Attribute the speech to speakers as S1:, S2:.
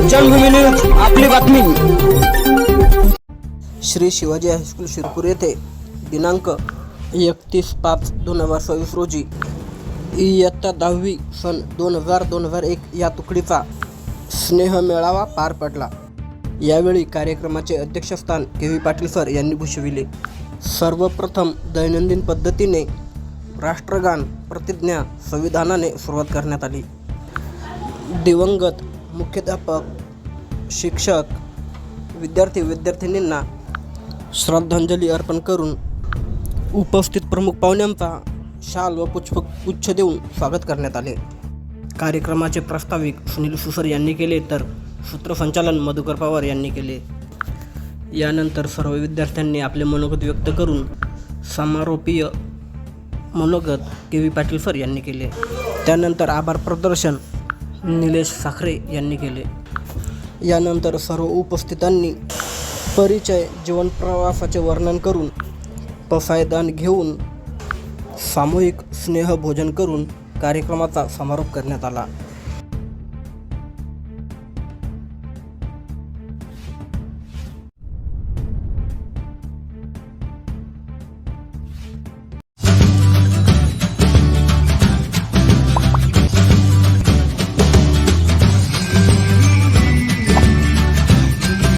S1: जन्मभूमी news आपली बातमी. Shri Shivaji high school Shirpur येथे दिनांक 31/5/2024 रोजी इयत्ता 10वी सन 2000-2001 या तुकडीचा स्नेह मेळावा पार पडला. यावेळी कार्यक्रमाचे अध्यक्षस्थान के.व्ही. पाटील सर यांनी भूषविले. सर्वप्रथम दैनंदिन पद्धतीने राष्ट्रगान, प्रतिज्ञा, संविधानाने सुरुवात करण्यात आली. दिवंगत मुख्याध्यापक, शिक्षक, विद्यार्थी-विद्यार्थिनींना श्रद्धांजली अर्पण करून उपस्थित प्रमुख पाहुण्यांचा शाल व पुष्पगुच्छ देऊन स्वागत करण्यात आले. कार्यक्रमाचे प्रास्ताविक सुनील सुसर यांनी केले तर सूत्रसंचालन मधुकर पवार यांनी केले. यानंतर सर्व विद्यार्थ्यांनी आपले मनोगत व्यक्त करून समारोपीय मनोगत के.व्ही. पाटील सर यांनी केले. त्यानंतर आभार प्रदर्शन निलेश साखरे यांनी केले. यानंतर सर्व उपस्थितांनी परिचय, जीवन प्रवासाचे वर्णन करून पसायदान घेऊन सामूहिक स्नेहभोजन करून कार्यक्रमाचा समारोप करण्यात आला.